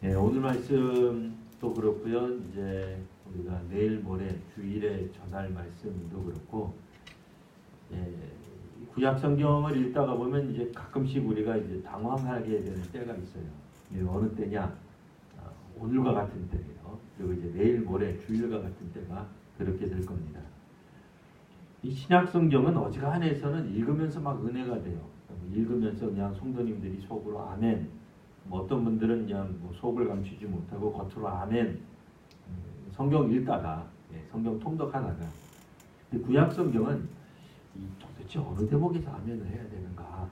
예, 오늘 말씀도 그렇고요. 이제 우리가 내일 모레 주일에 전할 말씀도 그렇고, 예, 구약 성경을 읽다가 보면 이제 가끔씩 우리가 이제 당황하게 되는 때가 있어요. 예, 어느 때냐? 오늘과 같은 때예요. 그리고 이제 내일 모레 주일과 같은 때가 그렇게 될 겁니다. 이 신약 성경은 어지간해서는 읽으면서 막 은혜가 돼요. 읽으면서 그냥 성도님들이 속으로 아멘. 뭐 어떤 분들은 그냥 뭐 속을 감추지 못하고 겉으로 아멘. 성경 읽다가 성경 통독하다가 구약 성경은 도대체 어느 대목에서 아멘을 해야 되는가?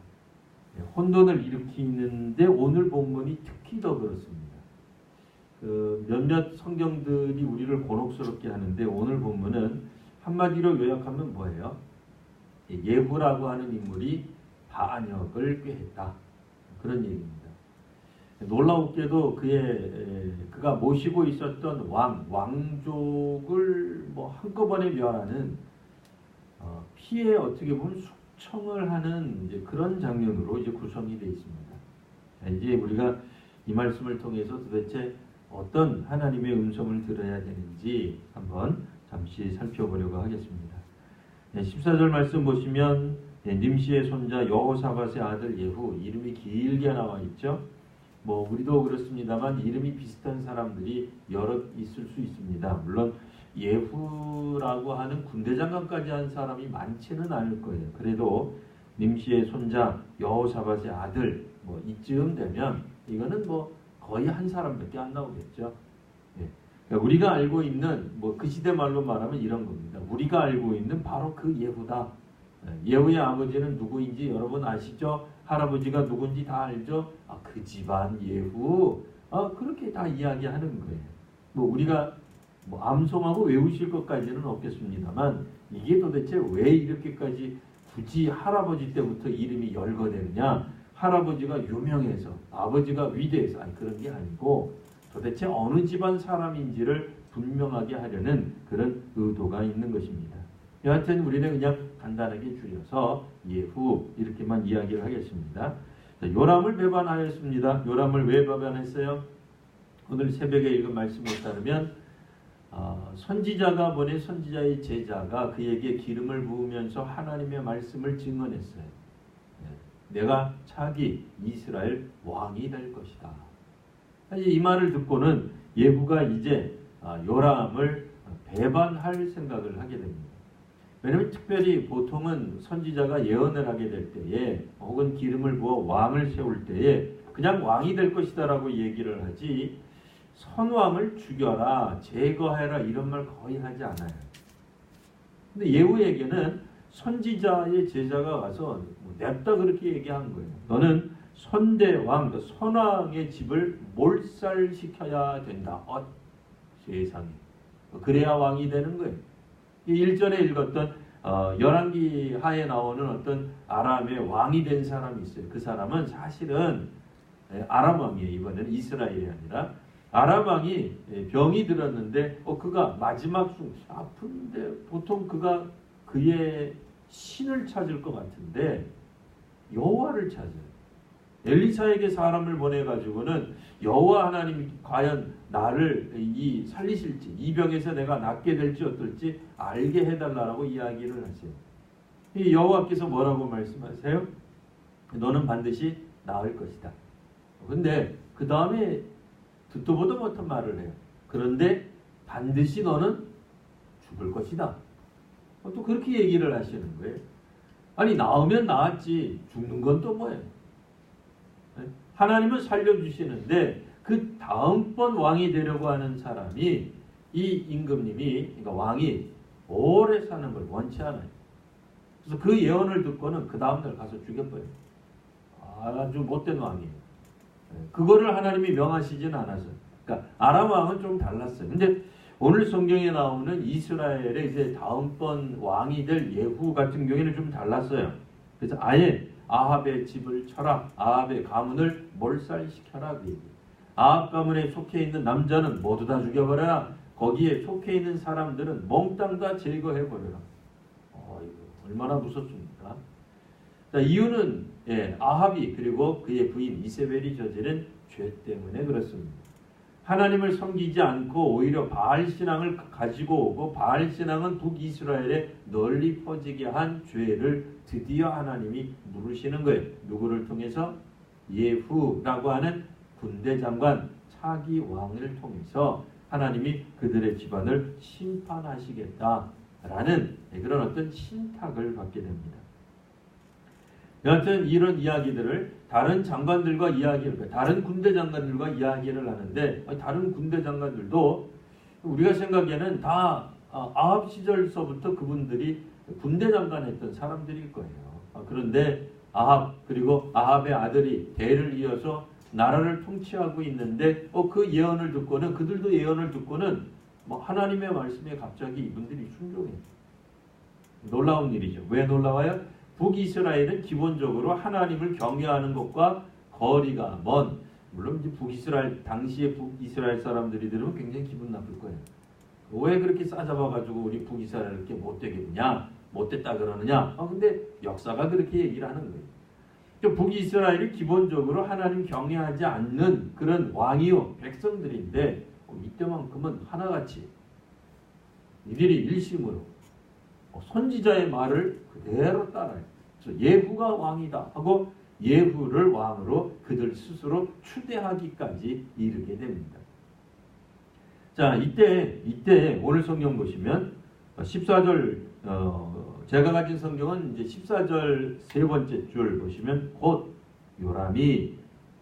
혼돈을 일으키는데 오늘 본문이 특히 더 그렇습니다. 몇몇 성경들이 우리를 곤혹스럽게 하는데 오늘 본문은 한마디로 요약하면 뭐예요? 예후라고 하는 인물이 반역을 꾀했다. 그런 얘기입니다. 놀라웠게도 그가 모시고 있었던 왕족을 뭐 한꺼번에 멸하는 피해 어떻게 보면 숙청을 하는 이제 그런 장면으로 이제 구성이 되어 있습니다. 이제 우리가 이 말씀을 통해서 도대체 어떤 하나님의 음성을 들어야 되는지 한번 잠시 살펴보려고 하겠습니다. 14절 말씀 보시면 님시의 손자 여호사밧의 아들 예후, 이름이 길게 나와 있죠. 뭐 우리도 그렇습니다만 이름이 비슷한 사람들이 여러 있을 수 있습니다. 물론 예후라고 하는 군대 장관까지 한 사람이 많지는 않을 거예요. 그래도 님시의 손자 여호사밧의 아들 뭐 이쯤 되면 이거는 뭐 거의 한 사람밖에 안 나오겠죠. 그러니까 우리가 알고 있는 뭐 그 시대 말로 말하면 이런 겁니다. 우리가 알고 있는 바로 그 예후다. 예후의 아버지는 누구인지 여러분 아시죠? 할아버지가 누군지 다 알죠? 그 집안 예후. 그렇게 다 이야기하는 거예요. 뭐 우리가 뭐 암송하고 외우실 것까지는 없겠습니다만 이게 도대체 왜 이렇게까지 굳이 할아버지 때부터 이름이 열거되느냐? 할아버지가 유명해서 아버지가 위대해서 그런 게 아니고 도대체 어느 집안 사람인지를 분명하게 하려는 그런 의도가 있는 것입니다. 여하튼 우리는 그냥 간단하게 줄여서 예후 이렇게만 이야기를 하겠습니다. 요람을 배반하였습니다. 요람을 왜 배반했어요? 오늘 새벽에 읽은 말씀에 따르면 선지자가 보낸 선지자의 제자가 그에게 기름을 부으면서 하나님의 말씀을 증언했어요. 내가 차기 이스라엘 왕이 될 것이다. 이 말을 듣고는 예후가 이제 요람을 배반할 생각을 하게 됩니다. 왜냐하면 특별히 보통은 선지자가 예언을 하게 될 때에 혹은 기름을 부어 왕을 세울 때에 그냥 왕이 될 것이다 라고 얘기를 하지 선왕을 죽여라 제거해라 이런 말 거의 하지 않아요. 근데 예후에게는 선지자의 제자가 가서 냅다 그렇게 얘기한 거예요. 너는 선대왕, 선왕의 집을 몰살시켜야 된다. 세상에. 그래야 왕이 되는 거예요. 일전에 읽었던 열왕기 하에 나오는 어떤 아람의 왕이 된 사람이 있어요. 그 사람은 사실은 아람 왕이에요. 이번에는 이스라엘이 아니라 아람 왕이 병이 들었는데 그가 마지막 아픈데 보통 그가 그의 신을 찾을 것 같은데 여호와를 찾아요. 엘리사에게 사람을 보내가지고는 여호와 하나님이 과연 나를 살리실지 이 병에서 내가 낫게 될지 어떨지 알게 해달라고 이야기를 하세요. 여호와께서 뭐라고 말씀하세요? 너는 반드시 나을 것이다. 근데 그 다음에 듣도 보도 못한 말을 해요. 그런데 반드시 너는 죽을 것이다. 또 그렇게 얘기를 하시는 거예요. 아니 나으면 나았지 죽는 건 또 뭐예요? 하나님은 살려주시는데 그 다음번 왕이 되려고 하는 사람이 이 임금님이 그러니까 왕이 오래 사는 걸 원치 않아요. 그래서 그 예언을 듣고는 그 다음날 가서 죽여버려요. 아주 못된 왕이에요. 그거를 하나님이 명하시진 않았어요. 그러니까 아람 왕은 좀 달랐어요. 근데 오늘 성경에 나오는 이스라엘의 이제 다음번 왕이 될 예후 같은 경우에는 좀 달랐어요. 그래서 아예 아합의 집을 쳐라. 아합의 가문을 몰살시켜라. 그 얘기. 아합 가문에 속해 있는 남자는 모두 다 죽여버려라. 거기에 속해 있는 사람들은 몽땅 다 제거해버려라. 이거 얼마나 무섭습니까? 자, 이유는 아합이 그리고 그의 부인 이세벨이 저지른 죄 때문에 그렇습니다. 하나님을 섬기지 않고 오히려 바알 신앙을 가지고 오고 바알 신앙은 북이스라엘에 널리 퍼지게 한 죄를 드디어 하나님이 물으시는 거예요. 누구를 통해서? 예후라고 하는 군대 장관 차기 왕을 통해서 하나님이 그들의 집안을 심판하시겠다라는 그런 어떤 신탁을 받게 됩니다. 여하튼 이런 이야기들을 다른 장관들과 다른 군대 장관들과 이야기를 하는데, 다른 군대 장관들도 우리가 생각에는 다 아합 시절서부터 그분들이 군대 장관 했던 사람들일 거예요. 그런데 아합 그리고 아합의 아들이 대를 이어서 나라를 통치하고 있는데 그 예언을 듣고는, 그들도 예언을 듣고는 하나님의 말씀에 갑자기 이분들이 순종해요. 놀라운 일이죠. 왜 놀라워요? 북이스라엘은 기본적으로 하나님을 경외하는 것과 거리가 먼, 물론 이제 북이스라엘, 당시의 북이스라엘 사람들이 들으면 굉장히 기분 나쁠 거예요. 왜 그렇게 싸잡아가지고 우리 북이스라엘을 이렇게 못되게 했냐, 못됐다 그러느냐. 근데 역사가 그렇게 얘기를 하는 거예요. 북이스라엘이 기본적으로 하나님 경외하지 않는 그런 왕이요 백성들인데, 이때만큼은 하나같이 이들이 일심으로 선지자의 말을 그대로 따라요. 그래서 예후가 왕이다 하고 예후를 왕으로 그들 스스로 추대하기까지 이르게 됩니다. 자, 이때 오늘 성경 보시면 14절, 제가 가진 성경은 이제 14절 세 번째 줄 보시면 곧 요람이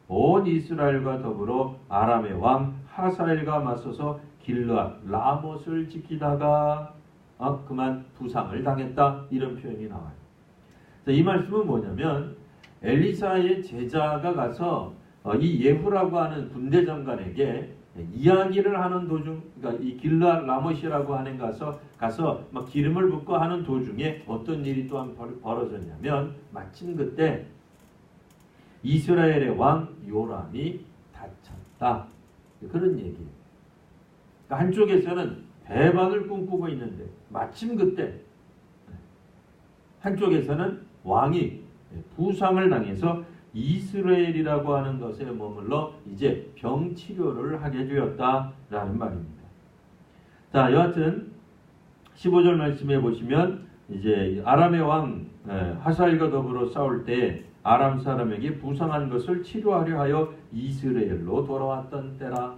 온 이스라엘과 더불어 아람의 왕 하사엘과 맞서서 길르앗 라못을 지키다가 그만 부상을 당했다, 이런 표현이 나와요. 이 말씀은 뭐냐면 엘리사의 제자가 가서 이 예후라고 하는 군대 장관에게 이야기를 하는 도중, 그러니까 이 길르앗 라못이라고 하는 가서 막 기름을 붓고 하는 도중에 어떤 일이 또한 벌어졌냐면, 마침 그때 이스라엘의 왕 요람이 다쳤다, 그런 얘기예요. 그러니까 한쪽에서는 배반을 꿈꾸고 있는데 마침 그때 한쪽에서는 왕이 부상을 당해서 이스라엘이라고 하는 것에 머물러 이제 병치료를 하게 되었다라는 말입니다. 자, 여하튼 15절 말씀해 보시면 이제 아람의 왕 하사엘과 더불어 싸울 때 아람 사람에게 부상한 것을 치료하려 하여 이스라엘로 돌아왔던 때라.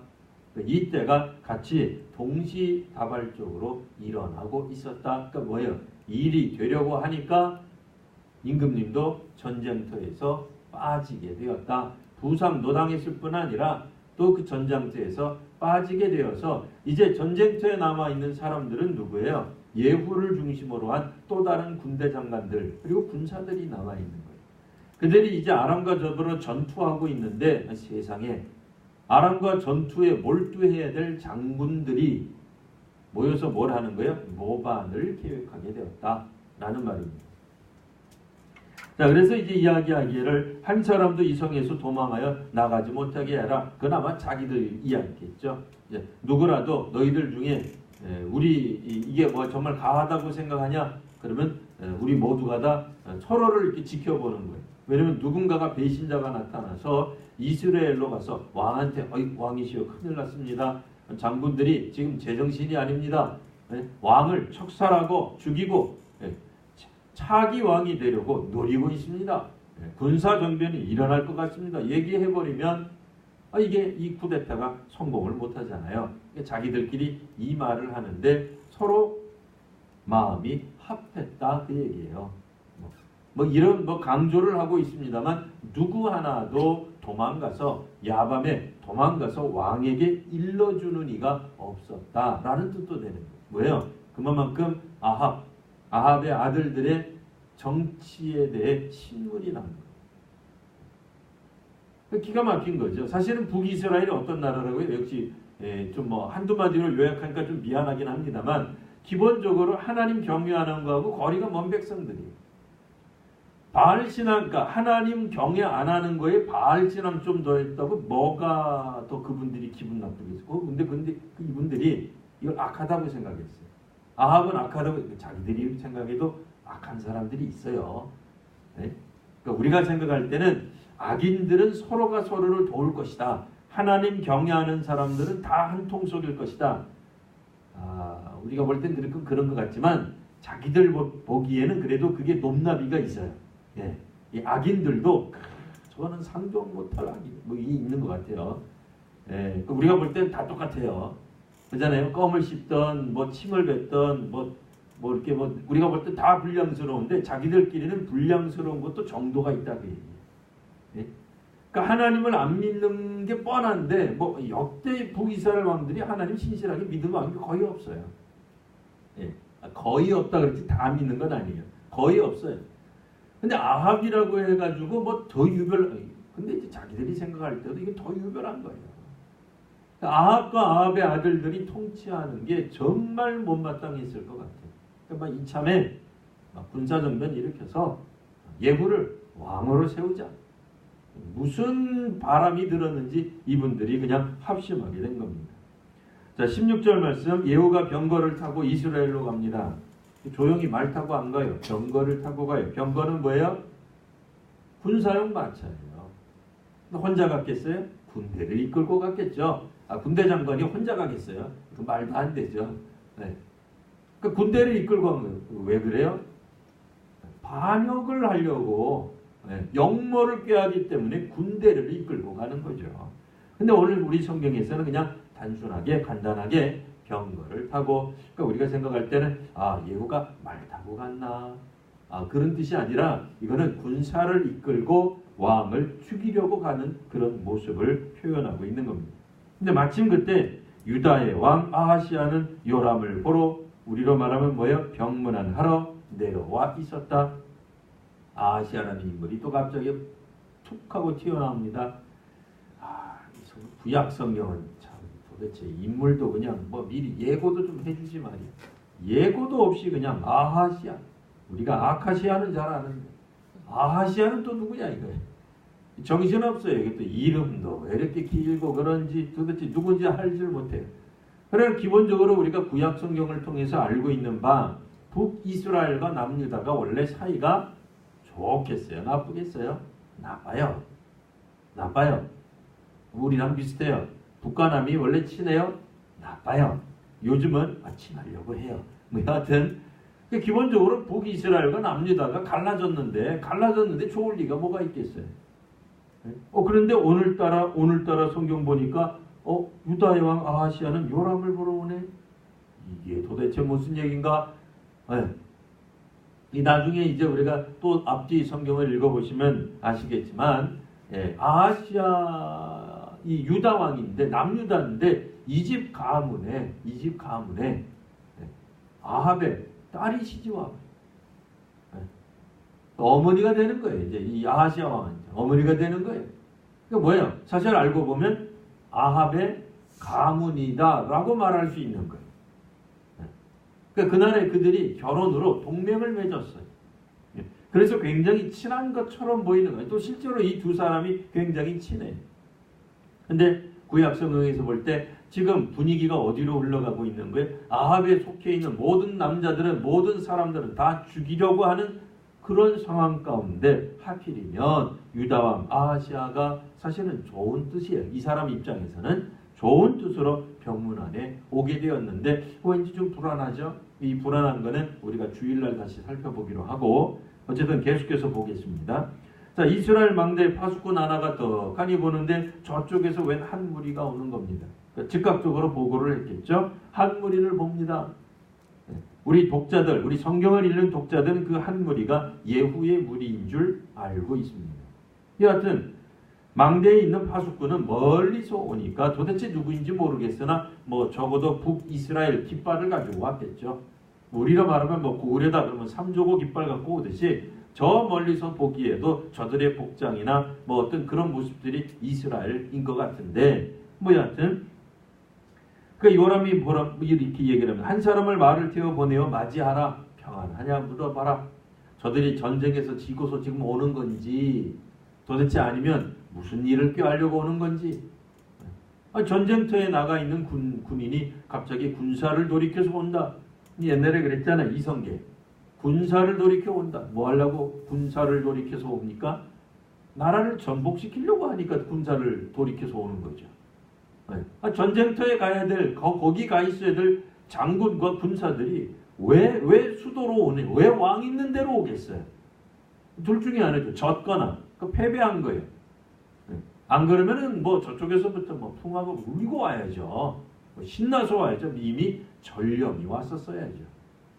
이 때가 같이 동시다발적으로 일어나고 있었다. 그러니까 뭐예요? 일이 되려고 하니까 임금님도 전쟁터에서 빠지게 되었다. 부상도 당했을 뿐 아니라 또 그 전쟁터에서 빠지게 되어서 이제 전쟁터에 남아있는 사람들은 누구예요? 예후를 중심으로 한 또 다른 군대 장관들 그리고 군사들이 남아있는 거예요. 그들이 이제 아람과 더불어 전투하고 있는데, 세상에 아람과 전투에 몰두해야 될 장군들이 모여서 뭘 하는 거예요? 모반을 계획하게 되었다라는 말입니다. 자, 그래서 이제 이야기하기를 한 사람도 이 성에서 도망하여 나가지 못하게 해라. 그나마 자기들 이야기겠죠. 누구라도 너희들 중에 우리 이게 뭐 정말 가하다고 생각하냐? 그러면 우리 모두가 다 서로를 이렇게 지켜보는 거예요. 왜냐면 누군가가 배신자가 나타나서 이스라엘로 가서 왕한테 왕이시여 큰일 났습니다. 장군들이 지금 제정신이 아닙니다. 왕을 척살하고 죽이고 차기 왕이 되려고 노리고 있습니다. 군사정변이 일어날 것 같습니다. 얘기해버리면 이게 이 쿠데타가 성공을 못하잖아요. 자기들끼리 이 말을 하는데 서로 마음이 합했다, 그 얘기예요. 이런 강조를 하고 있습니다만 누구 하나도 도망가서 야밤에 도망가서 왕에게 일러주는 이가 없었다라는 뜻도 되는 거예요. 뭐예요? 그만큼 아합의 아들들의 정치에 대해 신문이 난 거예요. 기가 막힌 거죠. 사실은 북이스라엘이 어떤 나라라고요? 역시 좀 한두 마디로 요약하니까 좀 미안하긴 합니다만 기본적으로 하나님 경외하는 거하고 거리가 먼 백성들이에요. 바알 신앙, 그러니까 하나님 경외 안 하는 거에 바알 신앙 좀 더 했다고 뭐가 더 그분들이 기분 나쁘겠어요? 근데 이분들이 이걸 악하다고 생각했어요. 아합은 악하다고, 자기들이 생각해도 악한 사람들이 있어요. 네? 그러니까 우리가 생각할 때는 악인들은 서로가 서로를 도울 것이다. 하나님 경외하는 사람들은 다 한 통 속일 것이다. 우리가 볼 땐 그런 것 같지만 자기들 보기에는 그래도 그게 높나비가 있어요. 예. 이 악인들도 저거는 상종 못할 악인 뭐 이게 있는 것 같아요. 예. 우리가 볼 땐 다 똑같아요. 그잖아요. 껌을 씹던 뭐 침을 뱉던 뭐 이렇게 우리가 볼 때 다 불량스러운데 자기들끼리는 불량스러운 것도 정도가 있다 그 얘기예요. 예? 그러니까 하나님을 안 믿는 게 뻔한데 뭐 역대 북이스라엘 왕들이 하나님 신실하게 믿은 왕이 거의 없어요. 예. 거의 없다 그랬지 다 믿는 건 아니에요. 거의 없어요. 근데 아합이라고 해가지고 뭐 더 근데 이제 자기들이 생각할 때도 이게 더 유별한 거예요. 아합과 아합의 아들들이 통치하는 게 정말 못마땅했을 것 같아요. 그러니까 이참에 군사정변 일으켜서 예후를 왕으로 세우자. 무슨 바람이 들었는지 이분들이 그냥 합심하게 된 겁니다. 자, 16절 말씀. 예후가 병거를 타고 이스라엘로 갑니다. 조용히 말 타고 안 가요. 병거를 타고 가요. 병거는 뭐예요? 군사용 마차예요. 혼자 갔겠어요? 군대를 이끌고 갔겠죠. 군대 장관이 혼자 가겠어요? 그 말도 안 되죠. 네. 그 군대를 이끌고 간 거예요. 왜 그래요? 반역을 하려고 역모를 꾀하기 때문에 군대를 이끌고 가는 거죠. 근데 오늘 우리 성경에서는 그냥 단순하게 간단하게 병거를 타고 그러니까 우리가 생각할 때는 예후가 말 타고 갔나 그런 뜻이 아니라 이거는 군사를 이끌고 왕을 죽이려고 가는 그런 모습을 표현하고 있는 겁니다. 근데 마침 그때 유다의 왕 아하시아는 요람을 보러 우리로 말하면 뭐예요? 병문안하러 내려와 있었다. 아하시아라는 인물이 또 갑자기 툭 하고 튀어나옵니다. 구약 성경은 참 도대체 인물도 그냥 뭐 미리 예고도 좀 해주지 말이야. 예고도 없이 그냥 아하시아. 우리가 아카시아는 잘 아는데 아하시아는 또 누구냐 이거예요. 정신없어요. 이게 또 이름도 왜 이렇게 길고 그런지 도대체 누군지 알지를 못해요. 그래서 기본적으로 우리가 구약 성경을 통해서 알고 있는 바 북이스라엘과 남유다가 원래 사이가 좋겠어요? 나쁘겠어요? 나빠요. 나빠요. 우리랑 비슷해요. 북과 남이 원래 친해요? 나빠요. 요즘은 친하려고 해요. 뭐 여하튼 기본적으로 북이스라엘과 남유다가 갈라졌는데 좋을 리가 뭐가 있겠어요? 그런데 오늘따라 성경 보니까 유다의 왕 아하시아는 요람을 보러 오네. 이게 도대체 무슨 얘기인가? 이 나중에 이제 우리가 또 앞뒤 성경을 읽어보시면 아시겠지만 아하시아 이 유다 왕인데 남유다인데 이 집 가문에 아합의 딸이 시집와 어머니가 되는 거예요. 이제 이 아하시아 왕은 어머니가 되는 거예요. 그러니까 뭐예요? 사실 알고 보면 아합의 가문이다라고 말할 수 있는 거예요. 그러니까 그날에 그들이 결혼으로 동맹을 맺었어요. 그래서 굉장히 친한 것처럼 보이는 거예요. 또 실제로 이 두 사람이 굉장히 친해요. 근데 구약 성경에서 볼 때 지금 분위기가 어디로 흘러가고 있는 거예요? 아합에 속해 있는 모든 남자들은 모든 사람들은 다 죽이려고 하는 그런 상황 가운데 하필이면 유다왕 아하시아가 사실은 좋은 뜻이에요. 이 사람 입장에서는 좋은 뜻으로 병문안에 오게 되었는데 왠지 좀 불안하죠? 이 불안한 거는 우리가 주일날 다시 살펴보기로 하고 어쨌든 계속해서 보겠습니다. 자, 이스라엘 망대의 파수꾼 하나가 떡하니 보는데 저쪽에서 웬 한 무리가 오는 겁니다. 그러니까 즉각적으로 보고를 했겠죠. 한 무리를 봅니다. 우리 독자들, 우리 성경을 읽는 독자들은 그 한 무리가 예후의 무리인 줄 알고 있습니다. 여하튼 망대에 있는 파수꾼은 멀리서 오니까 도대체 누구인지 모르겠으나 뭐 적어도 북이스라엘 깃발을 가지고 왔겠죠. 우리가 말하면 뭐 고구려다 그러면 삼조고 깃발 갖고 오듯이 저 멀리서 보기에도 저들의 복장이나 뭐 어떤 그런 모습들이 이스라엘인 것 같은데 뭐 여하튼 그 요람이 이렇게 얘기를 합니다. 한 사람을 말을 태워 보내어 맞이하라. 평안하냐 물어봐라. 저들이 전쟁에서 지고서 지금 오는 건지 도대체 아니면 무슨 일을 꾀하려고 오는 건지. 전쟁터에 나가 있는 군인이 갑자기 군사를 돌이켜서 온다. 옛날에 그랬잖아요. 이성계. 군사를 돌이켜 온다. 뭐 하려고 군사를 돌이켜서 옵니까? 나라를 전복시키려고 하니까 군사를 돌이켜서 오는 거죠. 전쟁터에 가야 될, 거기 가 있어야 될 장군과 군사들이 왜 수도로 오네? 왜 왕 있는 데로 오겠어요? 둘 중에 하나죠. 졌거나 패배한 거예요. 안 그러면은 뭐 저쪽에서부터 뭐 풍하고 울고 와야죠. 신나서 와야죠. 이미 전령이 왔었어야죠.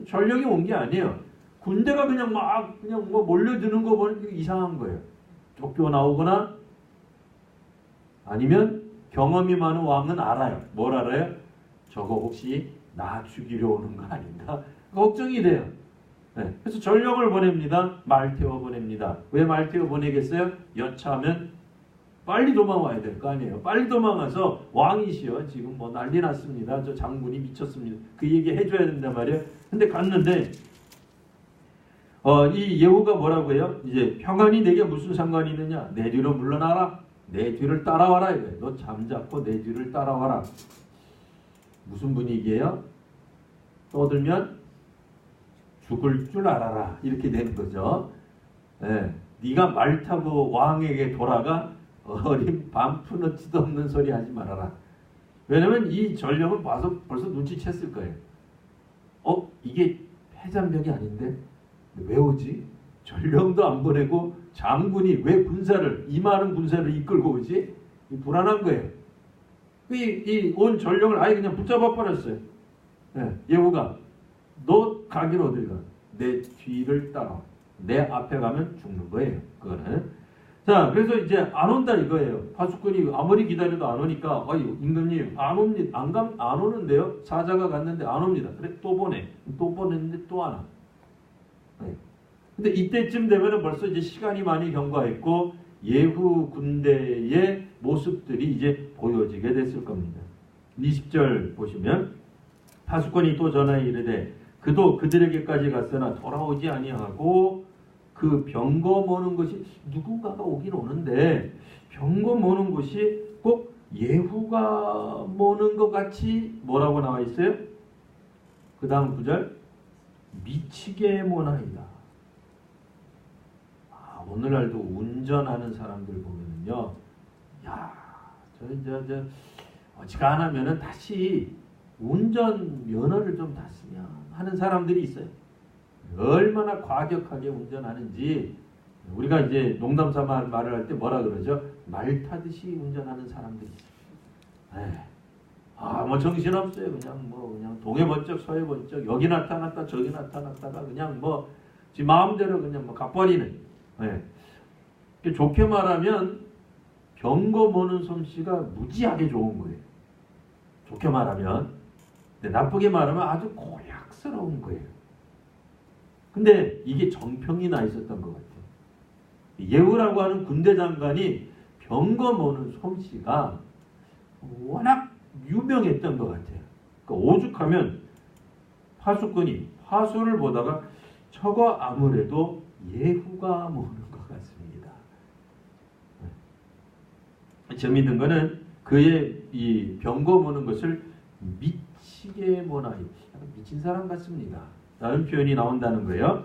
전령이 온 게 아니에요. 군대가 그냥 뭐 몰려드는 거 보면 이상한 거예요. 쫓겨나오거나 아니면 경험이 많은 왕은 알아요. 뭘 알아요? 저거 혹시 나 죽이려 오는 거 아닌가? 걱정이 돼요. 그래서 전령을 보냅니다. 말 태워 보냅니다. 왜 말 태워 보내겠어요? 여차하면 빨리 도망와야 될 거 아니에요. 빨리 도망가서 왕이시여 지금 뭐 난리 났습니다. 저 장군이 미쳤습니다. 그 얘기 해줘야 된단 말이에요. 근데 갔는데 이 예후가 뭐라고 해요? 이제 평안이 내게 무슨 상관이 있느냐? 내 뒤로 물러나라. 내 뒤를 따라와라 이거예요. 너 잠잡고 내 뒤를 따라와라. 무슨 분위기예요? 떠들면 죽을 줄 알아라. 이렇게 되는 거죠. 네가 말 타고 왕에게 돌아가 어린 반푼어치도 없는 소리 하지 말아라. 왜냐면 이 전령은 벌써 눈치챘을 거예요. 이게 패잔병이 아닌데 왜 오지? 전령도 안 보내고 장군이 왜 이 많은 군사를 이끌고 오지? 불안한 거예요. 이 온 전령을 아예 그냥 붙잡아 버렸어요. 예후가 너 가긴 어딜 가? 내 뒤를 따라. 내 앞에 가면 죽는 거예요. 그거는. 자, 그래서 이제 안 온다 이거예요. 파수꾼이 아무리 기다려도 안 오니까 임금님 안 옵니다. 안 오는데요. 사자가 갔는데 안 옵니다. 그래 또 보내. 또 보냈는데 또 안 와. 근데 이때쯤 되면은 벌써 이제 시간이 많이 경과했고 예후 군대의 모습들이 이제 보여지게 됐을 겁니다. 20절 보시면 파수꾼이 또 전하여 이르되 그도 그들에게까지 갔으나 돌아오지 아니하고 그 병거 모는 것이 누군가가 오긴 오는데 병거 모는 것이 꼭 예후가 모는 것 같이 뭐라고 나와 있어요? 그 다음 9절 미치게 모나이다. 오늘날도 운전하는 사람들 보면요, 저 어지간하면은 다시 운전 면허를 좀 땄으면 하는 사람들이 있어요. 얼마나 과격하게 운전하는지 우리가 이제 농담삼아 말을 할 때 뭐라 그러죠? 말 타듯이 운전하는 사람들이 있어요. 뭐 정신없어요. 그냥 동해 번쩍 서해 번쩍 여기 나타났다 저기 나타났다가 그냥 지 마음대로 그냥 가버리는. 좋게 말하면 병거 모는 솜씨가 무지하게 좋은 거예요. 좋게 말하면. 근데 나쁘게 말하면 아주 고약스러운 거예요. 근데 이게 정평이 나 있었던 것 같아요. 예후라고 하는 군대 장관이 병거 모는 솜씨가 워낙 유명했던 것 같아요. 그러니까 오죽하면 파수꾼이 화수를 보다가 저거 아무래도 예후가 모는 것 같습니다. 재미있는 거는 그의 이 병거 모는 것을 미치게 모나이, 미친 사람 같습니다. 라는 표현이 나온다는 거예요.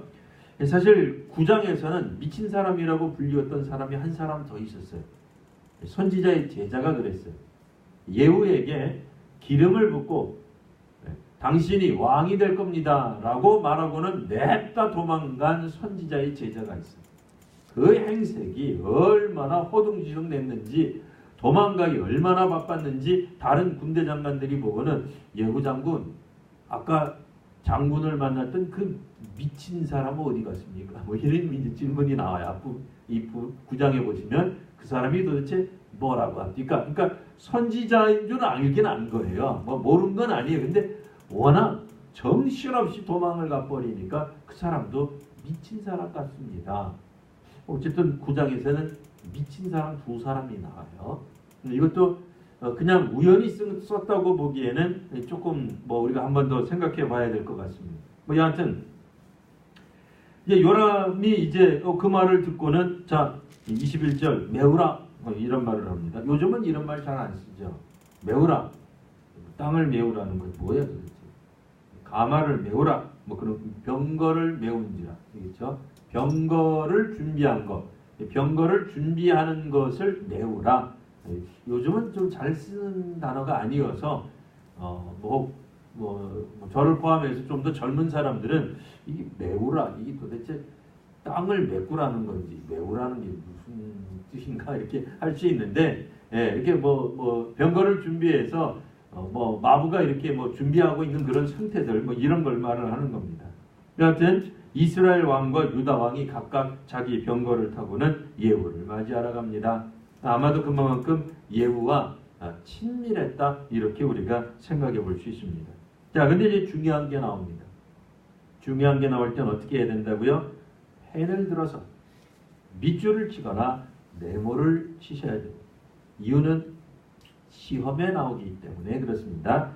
사실 9장에서는 미친 사람이라고 불리웠던 사람이 한 사람 더 있었어요. 선지자의 제자가 그랬어요. 예후에게 기름을 붓고 당신이 왕이 될 겁니다 라고 말하고는 냅다 도망간 선지자의 제자가 있어요. 그 행색이 얼마나 허둥지둥 냈는지 도망가기 얼마나 바빴는지 다른 군대 장관들이 보고는 예후 장군 아까 장군을 만났던 그 미친 사람은 어디 갔습니까? 이런 질문이 나와요. 이 9장에 보시면 그 사람이 도대체 뭐라고 합니까? 그러니까 선지자인 줄 알긴 안 거예요. 모르는 건 아니에요. 근데 워낙 정신없이 도망을 가버리니까 그 사람도 미친 사람 같습니다. 어쨌든 9장에서는 미친 사람 두 사람이 나와요. 이것도 그냥 우연히 썼다고 보기에는 조금 우리가 한 번 더 생각해 봐야 될 것 같습니다. 여하튼 이제 요람이 이제 그 말을 듣고는 자 21절 메우라 이런 말을 합니다. 요즘은 이런 말 잘 안 쓰죠. 메우라, 땅을 메우라는 건 뭐예요 도대체? 가마를 메우라, 그런 병거를 메운지라, 그렇죠? 병거를 준비한 것, 병거를 준비하는 것을 메우라. 요즘은 좀 잘 쓰는 단어가 아니어서 저를 포함해서 좀 더 젊은 사람들은 이게 메우라, 이게 도대체 땅을 메꾸라는 건지 메우라는 게 무슨 뜻인가 이렇게 할 수 있는데, 이렇게 병거를 준비해서 마부가 이렇게 준비하고 있는 그런 상태들 이런 걸 말을 하는 겁니다. 여하튼 이스라엘 왕과 유다 왕이 각각 자기 병거를 타고는 예후를 맞이하러 갑니다. 아마도 그만큼 예후와 친밀했다 이렇게 우리가 생각해 볼 수 있습니다. 자, 근데 이제 중요한 게 나옵니다. 중요한 게 나올 땐 어떻게 해야 된다고요? 펜을 들어서 밑줄을 치거나 네모를 치셔야 됩니다. 이유는 시험에 나오기 때문에 그렇습니다.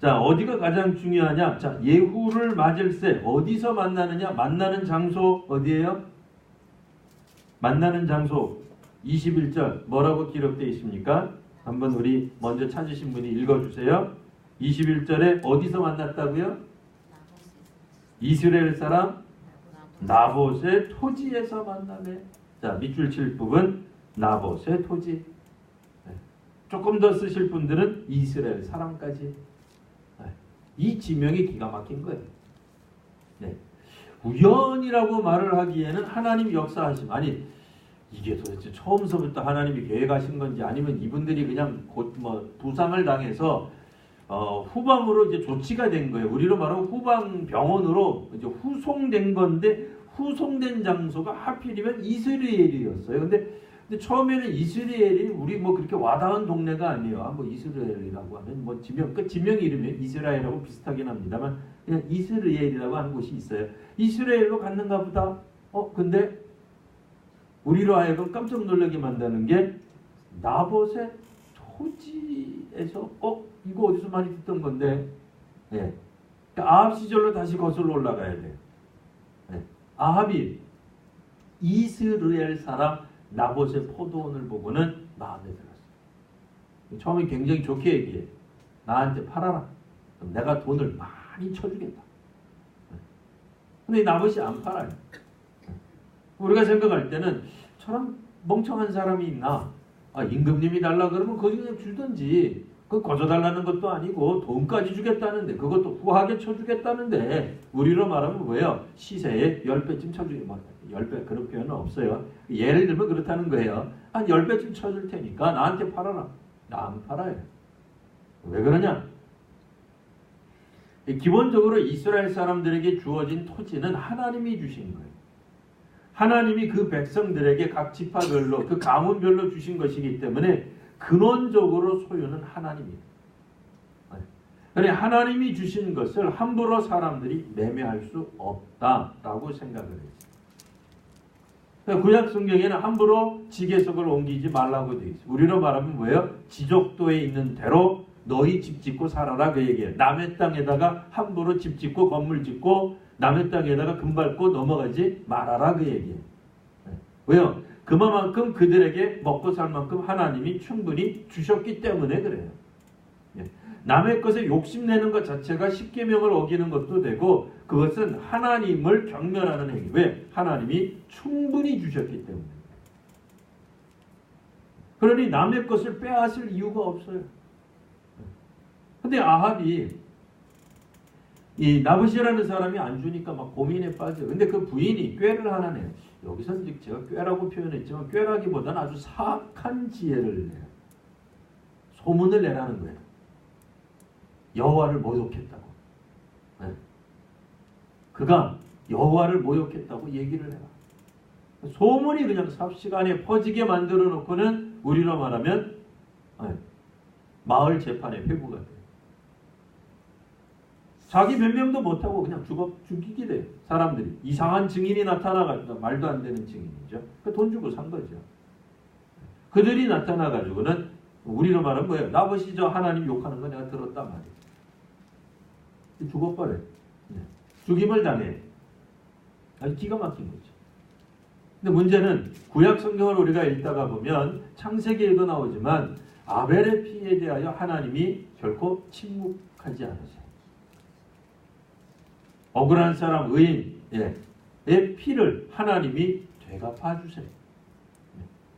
자, 어디가 가장 중요하냐? 자, 예후를 맞을 때 어디서 만나느냐? 만나는 장소 어디예요? 만나는 장소 21절 뭐라고 기록되어 있습니까? 한번 우리 먼저 찾으신 분이 읽어주세요. 21절에 어디서 만났다고요? 이스라엘 사람 나봇의 토지에서 만나네. 자, 밑줄 칠 부분 나봇의 토지. 조금 더 쓰실 분들은 이스라엘 사람까지. 이 지명이 기가 막힌 거예요. 네. 우연이라고 말을 하기에는 하나님 역사하심, 아니 이게 도대체 처음서부터 하나님이 계획하신 건지 아니면 이분들이 그냥 곧 부상을 당해서 후방으로 이제 조치가 된 거예요. 우리로 말하면 후방 병원으로 이제 후송된 건데, 후송된 장소가 하필이면 이스라엘이었어요. 근데 처음에는 이스라엘이 우리 그렇게 와닿은 동네가 아니에요. 이스라엘이라고 하면 지명 이름이 이스라엘하고 비슷하긴 합니다만 그냥 이스라엘이라고 하는 곳이 있어요. 이스라엘로 갔는가 보다. 근데 우리로 하여금 깜짝 놀라게 만드는 게 나봇의 토지에서 이거 어디서 많이 듣던 건데, 그러니까 아합 시절로 다시 거슬러 올라가야 돼요. 아합이 이스라엘 사람 나봇의 포도원을 보고는 마음에 들었어요. 처음에 굉장히 좋게 얘기해. 나한테 팔아라. 그럼 내가 돈을 많이 쳐주겠다. 근데 나봇이 안 팔아요. 우리가 생각할 때는 저런 멍청한 사람이 있나? 임금님이 달라 그러면 그거 그냥 주든지. 그거 거저달라는 것도 아니고 돈까지 주겠다는데, 그것도 후하게 쳐주겠다는데, 우리로 말하면 뭐예요? 시세의 10배쯤 쳐주게. 10배 그런 표현은 없어요. 예를 들면 그렇다는 거예요. 한 10배쯤 쳐줄 테니까 나한테 팔아라. 나 안 팔아요. 왜 그러냐? 기본적으로 이스라엘 사람들에게 주어진 토지는 하나님이 주신 거예요. 하나님이 그 백성들에게 각 지파별로 그 가문별로 주신 것이기 때문에 근원적으로 소유는 하나님입니다. 그러니 하나님이 주신 것을 함부로 사람들이 매매할 수 없다라고 생각을 했어요. 구약 성경에는 함부로 지계석을 옮기지 말라고 되어 있어요. 우리로 말하면 뭐예요? 지족도에 있는 대로 너희 집 짓고 살아라 그 얘기예요. 남의 땅에다가 함부로 집 짓고 건물 짓고 남의 땅에다가 금 밟고 넘어가지 말아라 그 얘기예요. 왜요? 그만큼 그들에게 먹고 살 만큼 하나님이 충분히 주셨기 때문에 그래요. 남의 것에 욕심내는 것 자체가 십계명을 어기는 것도 되고, 그것은 하나님을 경멸하는 행위. 왜? 하나님이 충분히 주셨기 때문에. 그러니 남의 것을 빼앗을 이유가 없어요. 근데 아합이 이 나봇이라는 사람이 안 주니까 막 고민에 빠져요. 근데 그 부인이 꾀를 하나 내요. 여기서 제가 꾀라고 표현했지만 꾀라기보다는 아주 사악한 지혜를 내요. 소문을 내라는 거예요. 여호와를 모욕했다고. 그가 여호와를 모욕했다고 얘기를 해라. 소문이 그냥 삽시간에 퍼지게 만들어 놓고는 우리로 말하면 마을 재판에 회부가 돼요. 자기 변명도 못하고 그냥 죽이게 돼요. 사람들이. 이상한 증인이 나타나가지고, 말도 안 되는 증인이죠. 돈 주고 산 거죠. 그들이 나타나가지고는 우리로 말하면 뭐예요? 나봇이 저 하나님 욕하는 거 내가 들었단 말이에요. 죽어버려요. 죽임을 당해. 아주 기가 막힌 거죠. 근데 문제는 구약 성경을 우리가 읽다가 보면 창세기에도 나오지만 아벨의 피에 대하여 하나님이 결코 침묵하지 않으세요. 억울한 사람 의인의 피를 하나님이 되갚아 주세요.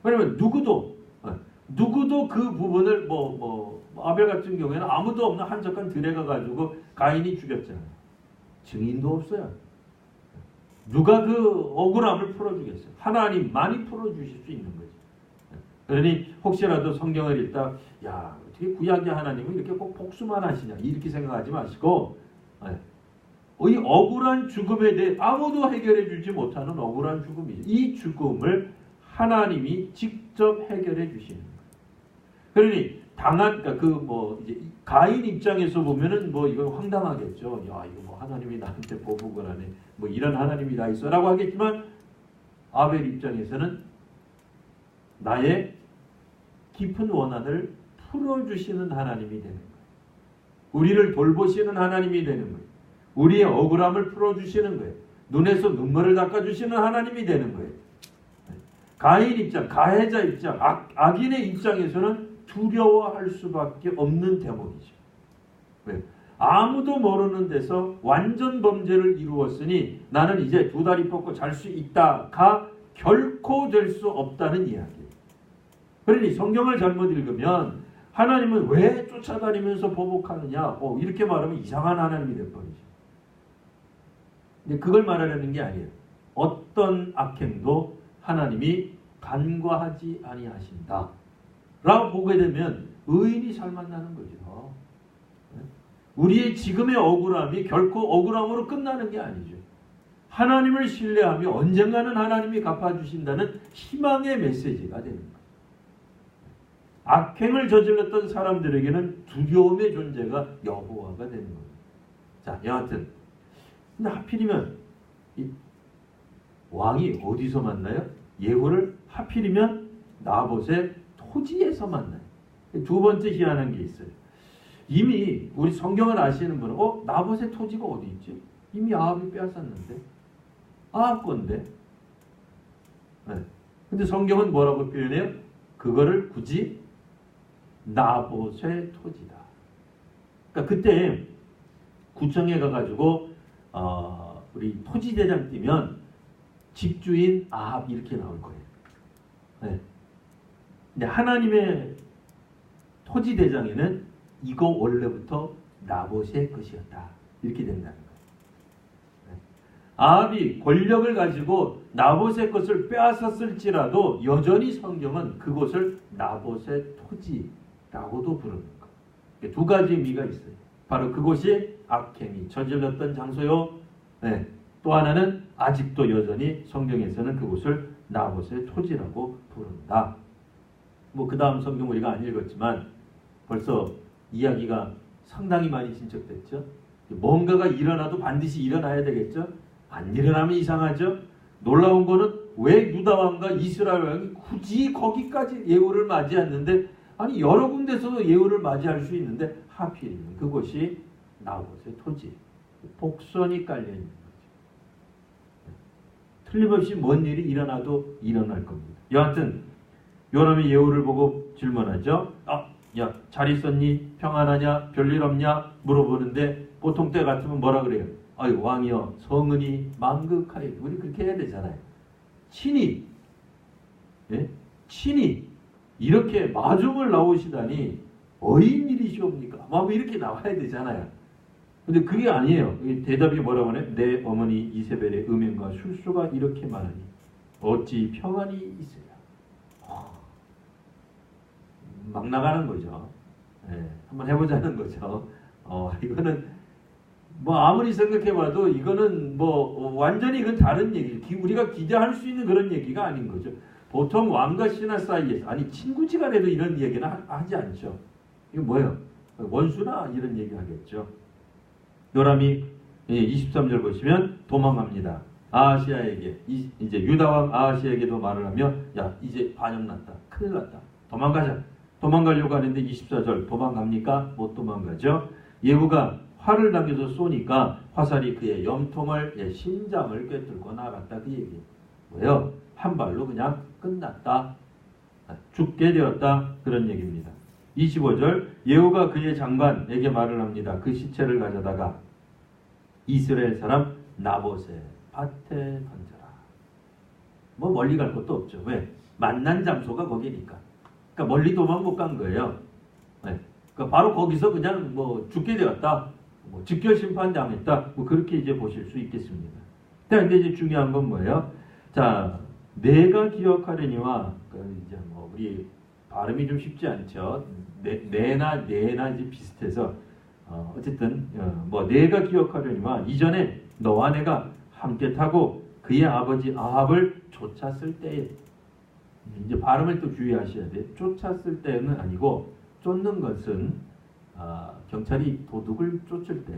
왜냐하면 누구도 누구도 그 부분을 아벨 같은 경우에는 아무도 없는 한적한 들에 가가지고 가인이 죽였잖아요. 증인도 없어요. 누가 그 억울함을 풀어주겠어요? 하나님만이 풀어주실 수 있는 거죠. 그러니 혹시라도 성경을 읽다 야 어떻게 구약의 하나님은 이렇게 꼭 복수만 하시냐 이렇게 생각하지 마시고 이 억울한 죽음에 대해 아무도 해결해 주지 못하는 억울한 죽음이죠. 이 죽음을 하나님이 직접 해결해 주시는 거예요. 그러니 이제 가인 입장에서 보면은 이건 황당하겠죠. 야 이거 하나님이 나한테 보복을 하네. 이런 하나님이 다 있어라고 하겠지만 아벨 입장에서는 나의 깊은 원한을 풀어주시는 하나님이 되는 거예요. 우리를 돌보시는 하나님이 되는 거예요. 우리의 억울함을 풀어주시는 거예요. 눈에서 눈물을 닦아주시는 하나님이 되는 거예요. 가인 입장, 가해자 입장, 악인의 입장에서는 두려워할 수밖에 없는 대목이죠. 왜? 아무도 모르는 데서 완전 범죄를 이루었으니 나는 이제 두 다리 뻗고 잘 수 있다가 결코 될 수 없다는 이야기예요. 그러니 성경을 잘못 읽으면 하나님은 왜 쫓아다니면서 보복하느냐 이렇게 말하면 이상한 하나님이 될뻔이죠. 근데 그걸 말하려는 게 아니에요. 어떤 악행도 하나님이 간과하지 아니하신다 라고 보게 되면 의인이 잘 만나는 거죠. 우리의 지금의 억울함이 결코 억울함으로 끝나는 게 아니죠. 하나님을 신뢰하며 언젠가는 하나님이 갚아주신다는 희망의 메시지가 되는 거예요. 악행을 저질렀던 사람들에게는 두려움의 존재가 여호와가 되는 거예요. 자, 여하튼 근데 하필이면 이 왕이 어디서 만나요? 예후를 하필이면 나봇의 토지에서 만나요. 두 번째 희한한 게 있어요. 이미 우리 성경을 아시는 분은 나봇의 토지가 어디 있지? 이미 아합이 빼앗았는데 아합 건데. 근데 성경은 뭐라고 표현해요? 그거를 굳이 나봇의 토지다. 그러니까 그때 구청에 가가지고 우리 토지대장 뛰면 집주인 아합 이렇게 나올 거예요. 근데 하나님의 토지대장에는 이거 원래부터 나봇의 것이었다. 이렇게 된다는 거예요. 아합이 권력을 가지고 나봇의 것을 빼앗았을지라도 여전히 성경은 그곳을 나봇의 토지라고도 부르는 거예요. 두 가지 의미가 있어요. 바로 그곳이 악행이 저질렀던 장소요. 또 하나는 아직도 여전히 성경에서는 그곳을 나봇의 토지라고 부른다. 그 다음 성경 우리가 안 읽었지만 벌써 이야기가 상당히 많이 진척됐죠. 뭔가가 일어나도 반드시 일어나야 되겠죠. 안 일어나면 이상하죠. 놀라운 거는 왜 유다 왕과 이스라엘 왕이 굳이 거기까지 예후를 맞이했는데 아니 여러 군데서도 예후를 맞이할 수 있는데 하필이면 그곳이 나봇의 토지, 복선이 깔려있는 거죠. 틀림없이 뭔 일이 일어나도 일어날 겁니다. 여하튼 요람이 예후를 보고 질문하죠. 야, 잘 있었니? 평안하냐? 별일 없냐? 물어보는데 보통 때 같으면 뭐라 그래요? 아유 왕이여 성은이 만극하여. 우리 그렇게 해야 되잖아요. 친히 친히 이렇게 마중을 나오시다니 어인일이시옵니까? 이렇게 나와야 되잖아요. 근데 그게 아니에요. 대답이 뭐라고 하네? 내 어머니 이세벨의 음행과 술수가 이렇게 많으니 어찌 평안이 있어야. 막 나가는 거죠. 한번 해보자는 거죠. 이거는 아무리 생각해봐도 이거는 완전히 이건 다른 얘기. 우리가 기대할 수 있는 그런 얘기가 아닌 거죠. 보통 왕과 신하 사이에서 친구지간에도 이런 얘기는 하지 않죠. 이거 뭐예요? 원수나 이런 얘기 하겠죠. 요람이 23절 보시면 도망갑니다. 아하시아에게 이제 유다왕 아하시아에게도 말을 하며 야 이제 반역났다. 큰일 났다. 도망가자. 도망가려고 하는데 24절 도망갑니까? 못 도망가죠. 예후가 활을 당겨서 쏘니까 화살이 그의 염통을 심장을 꿰뚫고 나갔다. 그 얘기. 뭐예요? 한 발로 그냥 끝났다. 죽게 되었다. 그런 얘기입니다. 25절 예후가 그의 장관에게 말을 합니다. 그 시체를 가져다가 이스라엘 사람 나봇의 밭에 던져라. 멀리 갈 것도 없죠. 왜? 만난 장소가 거기니까. 그러니까 멀리 도망 못 간 거예요. 네. 그러니까 바로 거기서 그냥 뭐 죽게 되었다. 뭐 직결 심판 당했다. 뭐 그렇게 이제 보실 수 있겠습니다. 근데 이제 중요한 건 뭐예요? 자, 내가 기억하려니와 이제 뭐 우리 발음이 좀 쉽지 않죠. 내나 이제 비슷해서 어쨌든 뭐 내가 기억하려니와 이전에 너와 내가 함께 타고 그의 아버지 아합을 쫓았을 때에 이제 발음을 또 주의하셔야 돼. 쫓았을 때는 아니고 쫓는 것은 경찰이 도둑을 쫓을 때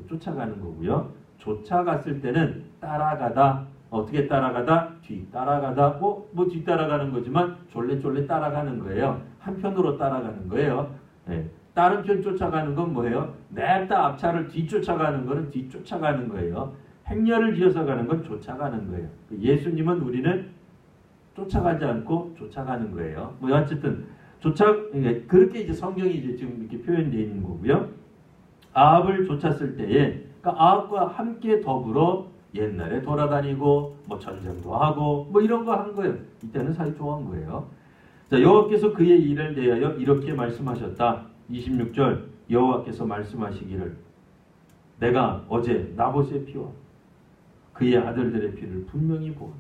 쫓아가는 거고요. 쫓아갔을 때는 따라가다. 어떻게 따라가다? 뒤 따라가다. 뭐 뒤 따라가는 거지만 졸래 따라가는 거예요. 한편으로 따라가는 거예요. 네. 다른 편 쫓아가는 건 뭐예요? 냅다 앞차를 뒤쫓아가는 거는 뒤쫓아가는 거예요. 행렬을 지어서 가는 건 쫓아가는 거예요. 예수님은 우리는 쫓아가지 않고 쫓아가는 거예요. 뭐 어쨌든 그렇게 이제 성경이 이제 지금 이렇게 표현되어 있는 거고요. 아합을 쫓았을 때에 그러니까 아합과 함께 더불어 옛날에 돌아다니고 뭐 전쟁도 하고 뭐 이런 거 한 거예요. 이때는 사이 좋아한 거예요. 자, 여호와께서 그의 일을 대하여 이렇게 말씀하셨다. 26절 여호와께서 말씀하시기를 내가 어제 나봇의 피와 그의 아들들의 피를 분명히 보았다.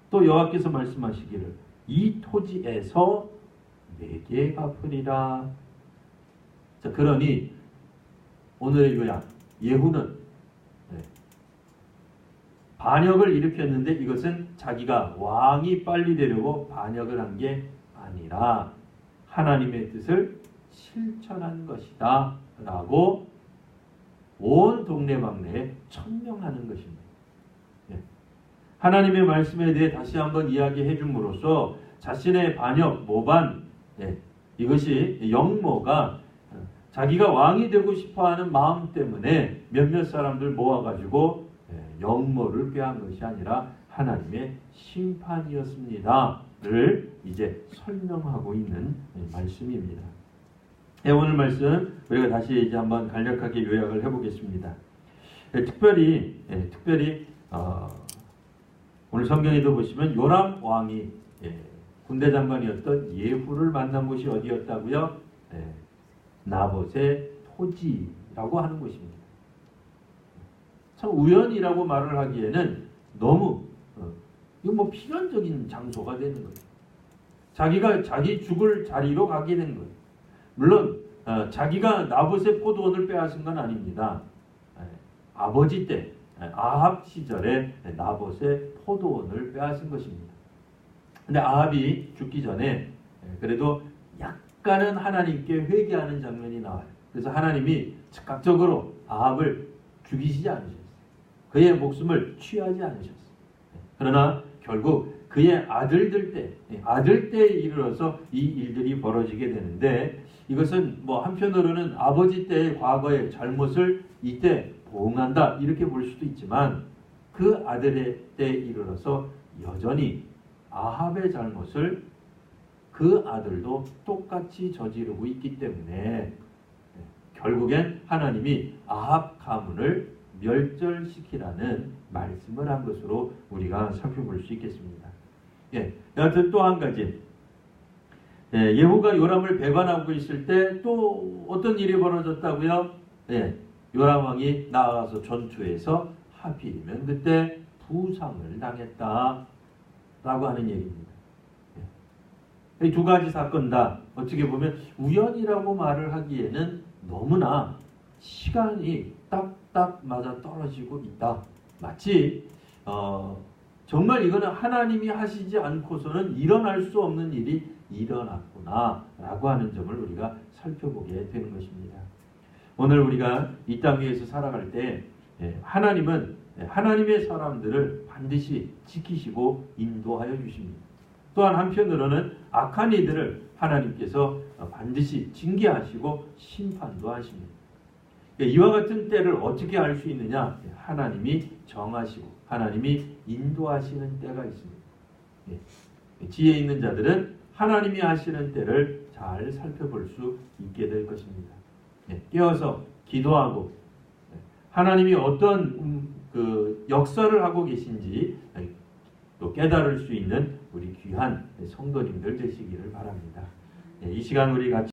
또 여호와께서 말씀하시기를 이 토지에서 내게 갚으리라. 자, 그러니 오늘의 요약 예후는 반역을 일으켰는데 이것은 자기가 왕이 빨리 되려고 반역을 한 게 아니라 하나님의 뜻을 실천한 것이다 라고 온 동네방네에 천명하는 것입니다. 하나님의 말씀에 대해 다시 한번 이야기해 줌으로써 자신의 반역, 모반 이것이 영모가 자기가 왕이 되고 싶어하는 마음 때문에 몇몇 사람들 모아가지고 영모를 꾀한 것이 아니라 하나님의 심판이었습니다를 이제 설명하고 있는 말씀입니다. 오늘 말씀 우리가 다시 이제 한번 간략하게 요약을 해보겠습니다. 특별히 오늘 성경에도 보시면 요람 왕이 군대 장관이었던 예후를 만난 곳이 어디였다고요? 나봇의 토지라고 하는 곳입니다. 참 우연이라고 말을 하기에는 너무 이거 뭐 필연적인 장소가 되는 거예요. 자기가 자기 죽을 자리로 가게 된 거예요. 물론 자기가 나봇의 포도원을 빼앗은 건 아닙니다. 아버지 때 아합 시절에 나봇의 포도원을 빼앗은 것입니다. 근데 아합이 죽기 전에 그래도 약간은 하나님께 회개하는 장면이 나와요. 그래서 하나님이 즉각적으로 아합을 죽이시지 않으셨어요. 그의 목숨을 취하지 않으셨어요. 그러나 결국 그의 아들 때에 이르러서 이 일들이 벌어지게 되는데 이것은 뭐 한편으로는 아버지 때의 과거의 잘못을 이때 보응한다 이렇게 볼 수도 있지만 그 아들의 때에 이르러서 여전히 아합의 잘못을 그 아들도 똑같이 저지르고 있기 때문에 결국엔 하나님이 아합 가문을 멸절시키라는 말씀을 한 것으로 우리가 살펴볼 수 있겠습니다. 여하튼 또 한 가지 예후가 요람을 배반하고 있을 때 또 어떤 일이 벌어졌다고요? 요람 왕이 나아가서 전투에서 하필이면 그때 부상을 당했다라고 하는 얘기입니다. 이 두 가지 사건 다 어떻게 보면 우연이라고 말을 하기에는 너무나 시간이 딱딱 맞아 떨어지고 있다. 마치 정말 이거는 하나님이 하시지 않고서는 일어날 수 없는 일이 일어났구나 라고 하는 점을 우리가 살펴보게 되는 것입니다. 오늘 우리가 이 땅 위에서 살아갈 때 하나님은 하나님의 사람들을 반드시 지키시고 인도하여 주십니다. 또한 한편으로는 악한 이들을 하나님께서 반드시 징계하시고 심판도 하십니다. 이와 같은 때를 어떻게 알 수 있느냐? 하나님이 정하시고 하나님이 인도하시는 때가 있습니다. 지혜 있는 자들은 하나님이 하시는 때를 잘 살펴볼 수 있게 될 것입니다. 깨어서 기도하고 하나님이 어떤 그 역사를 하고 계신지 또 깨달을 수 있는 우리 귀한 성도님들 되시기를 바랍니다. 이 시간 우리 같이